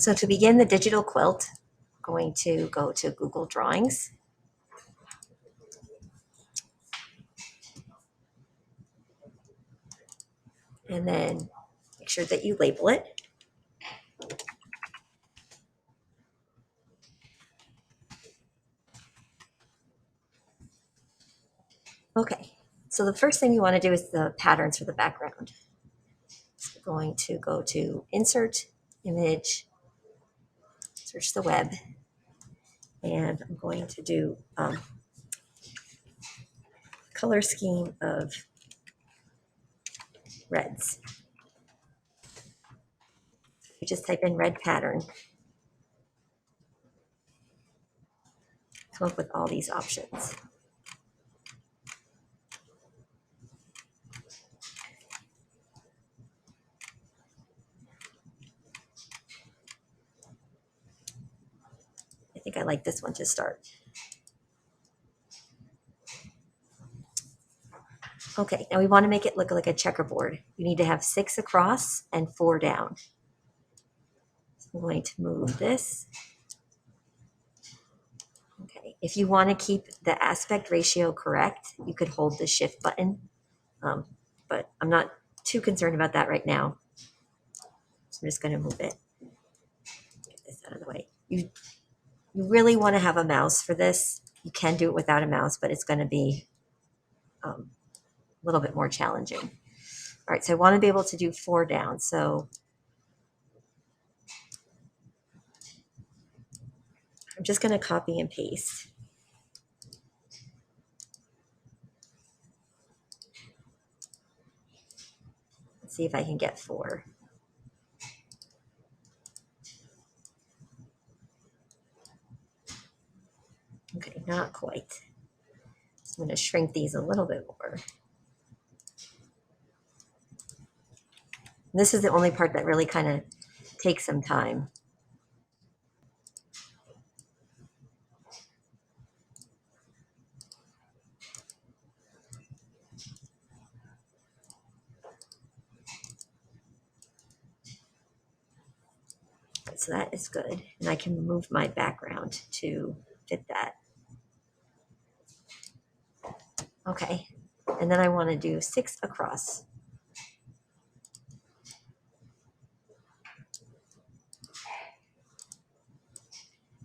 So to begin the digital quilt, I'm going to go to Google Drawings. And then make sure that you label it. Okay, so the first thing you want to do is the patterns for the background. So we're going to go to Insert, Image, search the web, and I'm going to do color scheme of reds. You just type in red pattern, come up with all these options. I think I like this one to start. Okay, now we want to make it look like a checkerboard. You need to have 6 across and 4 down. So I'm going to move this. Okay, if you want to keep the aspect ratio correct, you could hold the shift button, but I'm not too concerned about that right now. So I'm just going to move it. Get this out of the way. You really want to have a mouse for this. You can do it without a mouse, but it's going to be a little bit more challenging. All right, so I want to be able to do 4 down. So I'm just going to copy and paste. Let's see if I can get 4. Okay, not quite. So I'm going to shrink these a little bit more. This is the only part that really kind of takes some time. So that is good. And I can move my background to fit that. Okay. And then I want to do 6 across.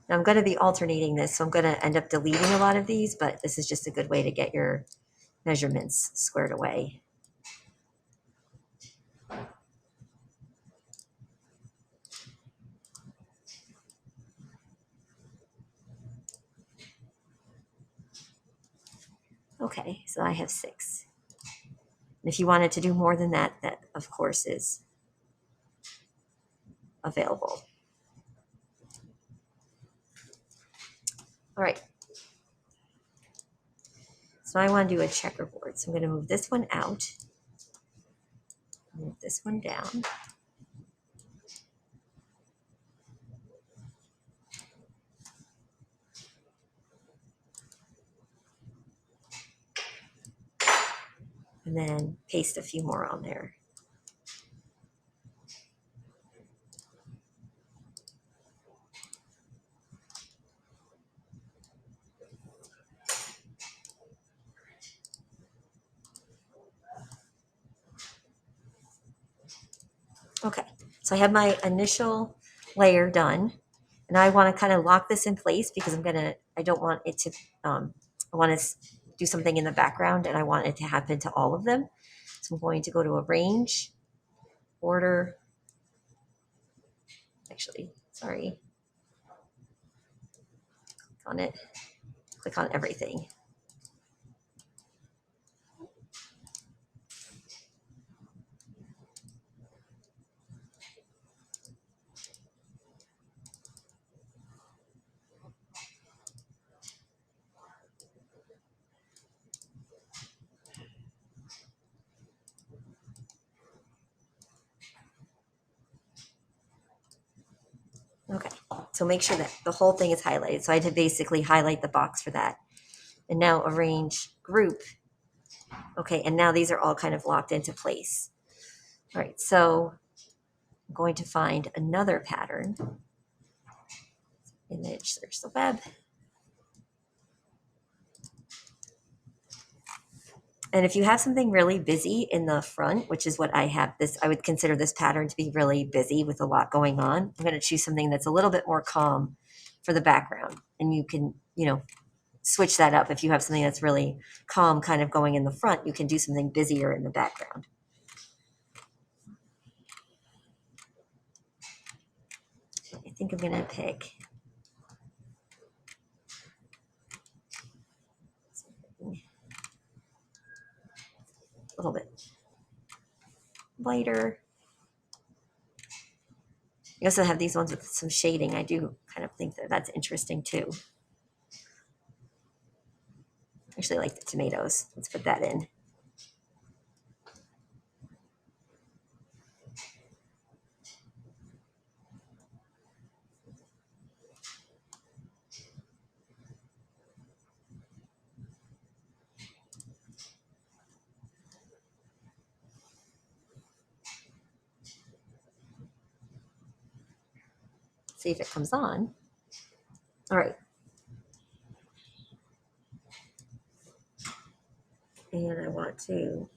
Now I'm going to be alternating this, so I'm going to end up deleting a lot of these, but this is just a good way to get your measurements squared away. Okay, so I have 6. And if you wanted to do more than that, that of course is available. All right. So I want to do a checkerboard. So I'm going to move this one out, move this one down. And then paste a few more on there. Okay, so I have my initial layer done, and I want to kind of lock this in place because I don't want it to, I want to do something in the background and I want it to happen to all of them. So I'm going to go to Arrange, Order, actually, sorry, click on it, click on everything. Okay, so make sure that the whole thing is highlighted. So I had to basically highlight the box for that. And now Arrange Group. Okay, and now these are all kind of locked into place. All right, so I'm going to find another pattern. image, search the web. And if you have something really busy in the front, which is what I have this, I would consider this pattern to be really busy with a lot going on. I'm going to choose something that's a little bit more calm for the background. And you can, switch that up. If you have something that's really calm kind of going in the front, you can do something busier in the background. I think I'm going to pick something a little bit lighter. You also have these ones with some shading. I do kind of think that that's interesting too. I actually like the tomatoes. Let's put that in. See if it comes on. All right. And I want to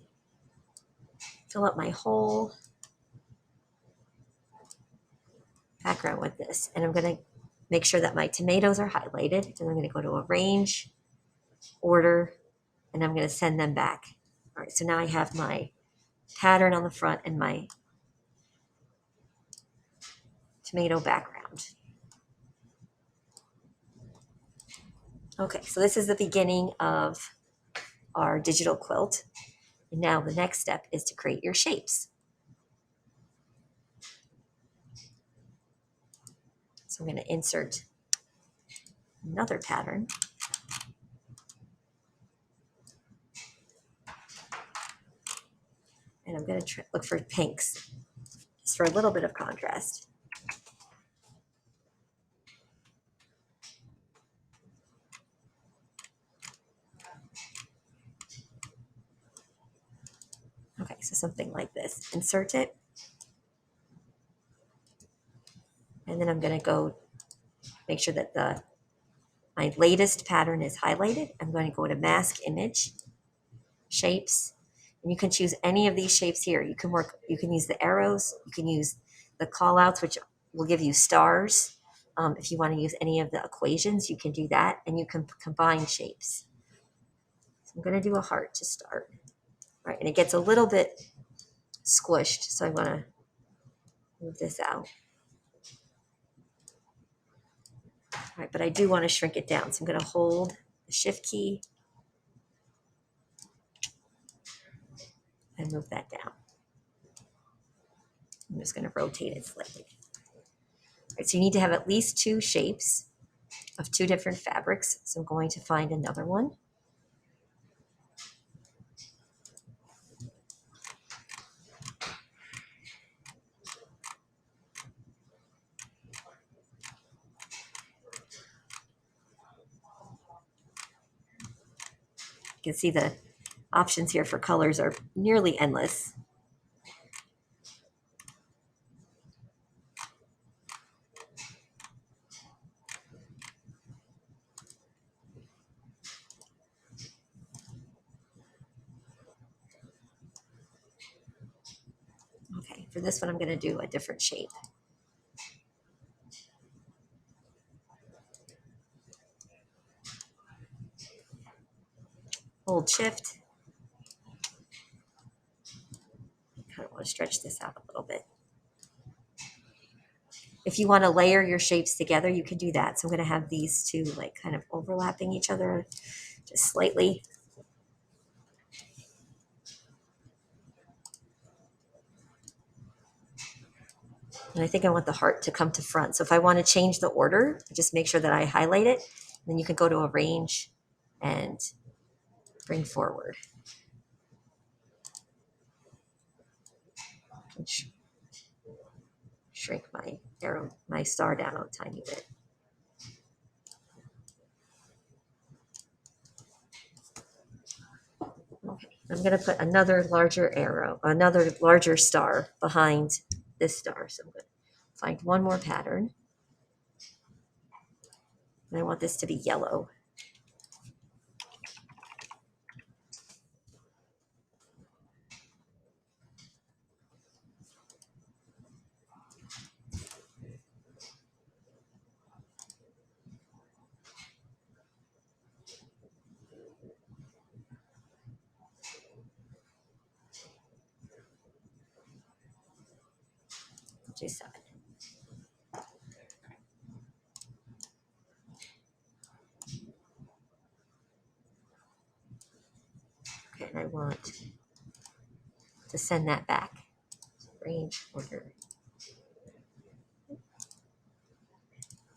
fill up my whole background with this. And I'm going to make sure that my tomatoes are highlighted. And I'm going to go to Arrange, Order, and I'm going to send them back. All right, so now I have my pattern on the front and my tomato background. Okay, so this is the beginning of our digital quilt. And now the next step is to create your shapes. So I'm going to insert another pattern. And I'm going to look for pinks, just for a little bit of contrast. Okay, so something like this. Insert it. And then I'm going to go make sure that my latest pattern is highlighted. I'm going to go to Mask Image, Shapes, and you can choose any of these shapes here. You can use the arrows, you can use the call outs, which will give you stars. If you want to use any of the equations, you can do that, and you can combine shapes. So I'm going to do a heart to start. All right, and it gets a little bit squished, so I want to move this out. All right, but I do want to shrink it down, so I'm going to hold the Shift key and move that down. I'm just going to rotate it slightly. All right, so you need to have at least two shapes of two different fabrics. So I'm going to find another one. You can see the options here for colors are nearly endless. Okay, for this one, I'm going to do a different shape. Hold Shift. Kind of want to stretch this out a little bit. If you want to layer your shapes together, you can do that. So I'm going to have these two like kind of overlapping each other just slightly. And I think I want the heart to come to front. So if I want to change the order, just make sure that I highlight it. Then you can go to Arrange and bring forward. And shrink my arrow, my star down a tiny bit. Okay, I'm going to put another larger arrow, another larger star behind this star. So I'm going to find one more pattern. And I want this to be yellow. I'll do 7. Okay, and I want to send that back. Range order. I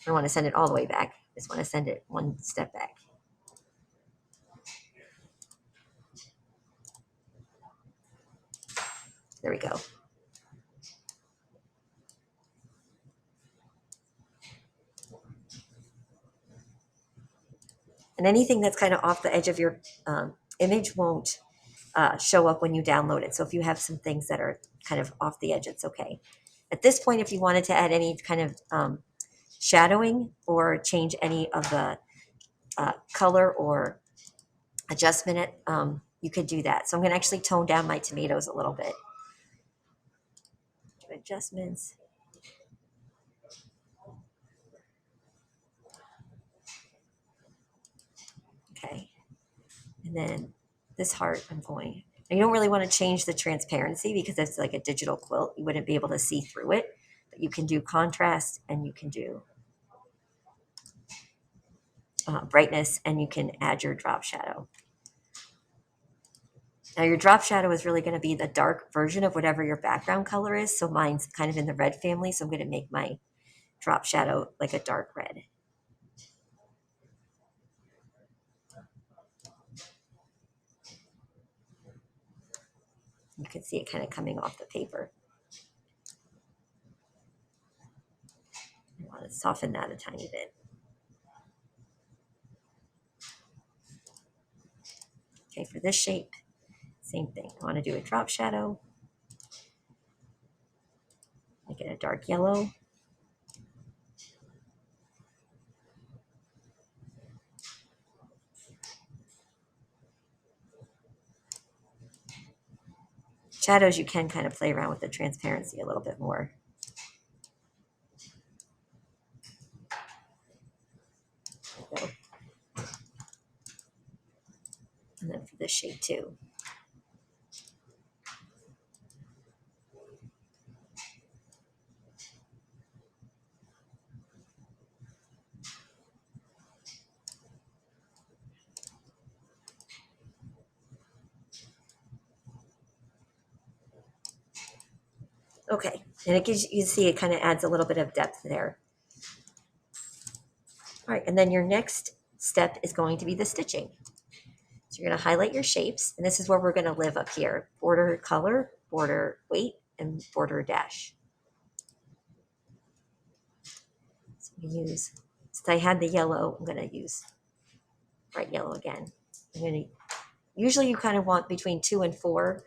don't want to send it all the way back. I just want to send it one step back. There we go. And anything that's kind of off the edge of your image won't show up when you download it. So if you have some things that are kind of off the edge, it's okay. At this point, if you wanted to add any kind of shadowing or change any of the color or adjustment, you could do that. So I'm going to actually tone down my tomatoes a little bit. Do adjustments. Okay. And then this heart, I'm going. And you don't really want to change the transparency because it's like a digital quilt. You wouldn't be able to see through it. But you can do contrast and you can do brightness, and you can add your drop shadow. Now your drop shadow is really going to be the dark version of whatever your background color is. So mine's kind of in the red family. So I'm going to make my drop shadow like a dark red. You can see it kind of coming off the paper. I want to soften that a tiny bit. Okay, for this shape, same thing. I want to do a drop shadow. Make it a dark yellow. Shadows, you can kind of play around with the transparency a little bit more. And then for this shape too. Okay, and it gives you see it kind of adds a little bit of depth there. All right, and then your next step is going to be the stitching. So you're going to highlight your shapes, and this is where we're going to live up here. Border color, border weight, and border dash. So we use, since I had the yellow, I'm going to use bright yellow again. I'm going to, usually you kind of want between 2 and 4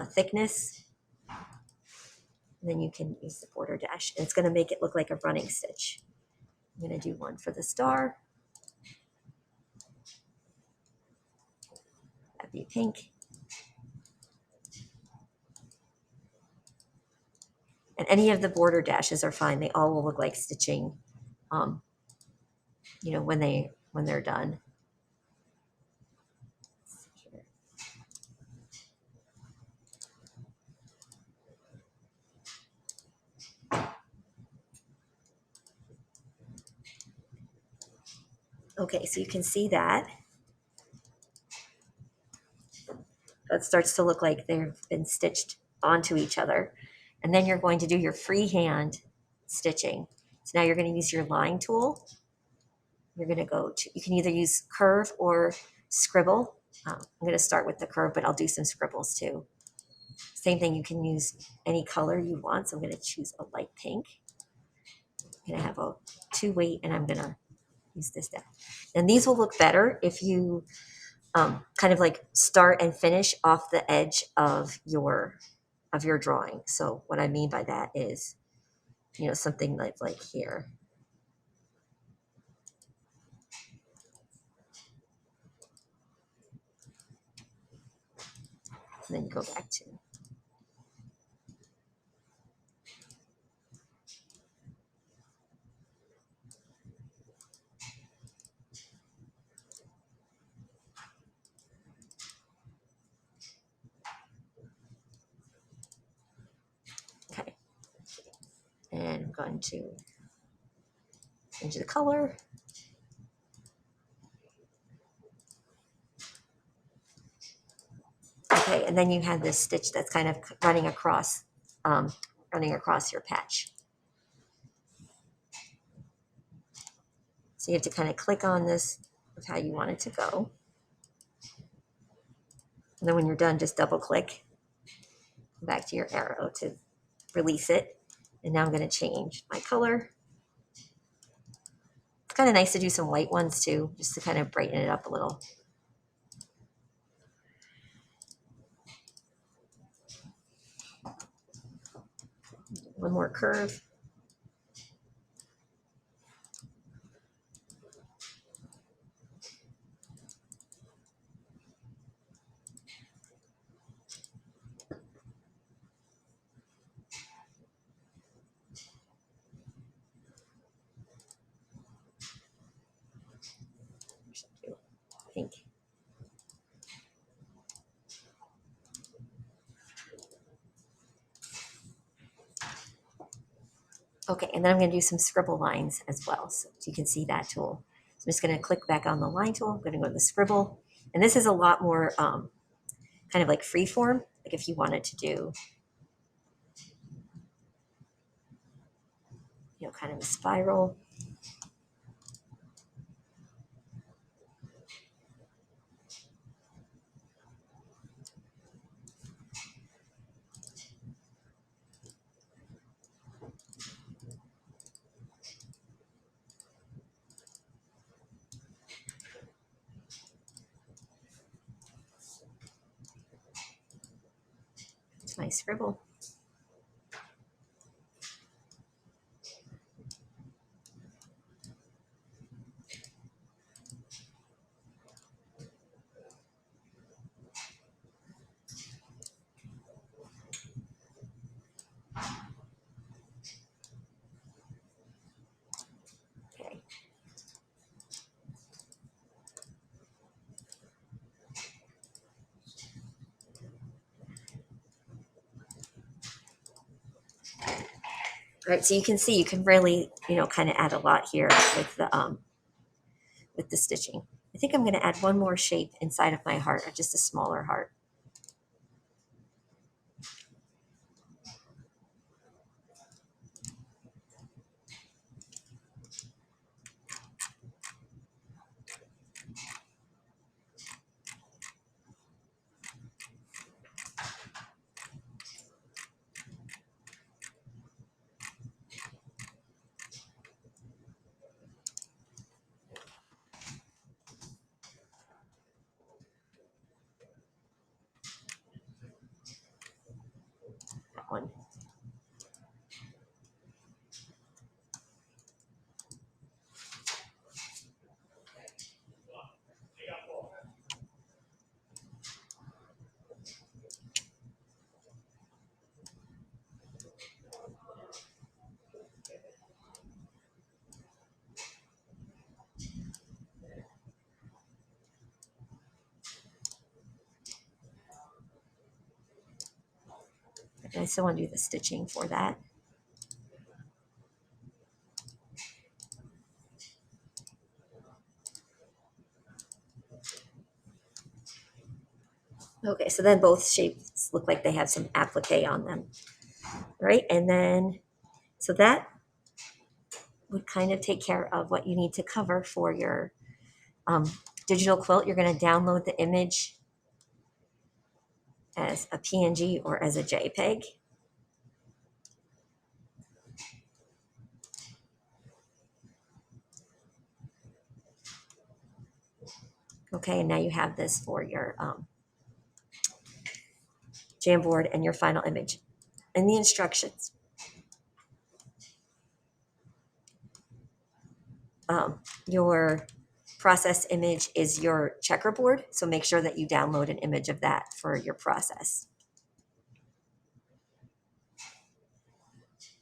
thickness. And then you can use the border dash. And it's going to make it look like a running stitch. I'm going to do one for the star. That'd be pink. And any of the border dashes are fine. They all will look like stitching, you know, when they're done. Okay, so you can see that. It starts to look like they've been stitched onto each other. And then you're going to do your freehand stitching. So now you're going to use your line tool. You're going to go to, you can either use curve or scribble. I'm going to start with the curve, but I'll do some scribbles too. Same thing, you can use any color you want. So I'm going to choose a light pink. I'm going to have a 2 weight, and I'm going to use this down. And these will look better if you kind of like start and finish off the edge of your drawing. So what I mean by that is, you know, something like here. And then you go back to. Okay. And I'm going to change the color. Okay, and then you have this stitch that's kind of um, running across your patch. So you have to kind of click on this of how you want it to go. And then when you're done, just double click back to your arrow to release it. And now I'm going to change my color. It's kind of nice to do some white ones too, just to kind of brighten it up a little. One more curve. Pink. Okay, and then I'm going to do some scribble lines as well, so you can see that tool. So I'm just going to click back on the line tool. I'm going to go to the scribble, and this is a lot more kind of like free form, like if you wanted to do, kind of a spiral. It's my scribble. Okay. All right, so you can see you can really, kind of add a lot here with the stitching. I think I'm going to add one more shape inside of my heart, or just a smaller heart. That one. And I still want to do the stitching for that. Okay, so then both shapes look like they have some applique on them, right? And then, so that would kind of take care of what you need to cover for your digital quilt. You're going to download the image as a PNG or as a JPEG. Okay, and now you have this for your Jamboard and your final image. And the instructions. Your process image is your checkerboard. So make sure that you download an image of that for your process.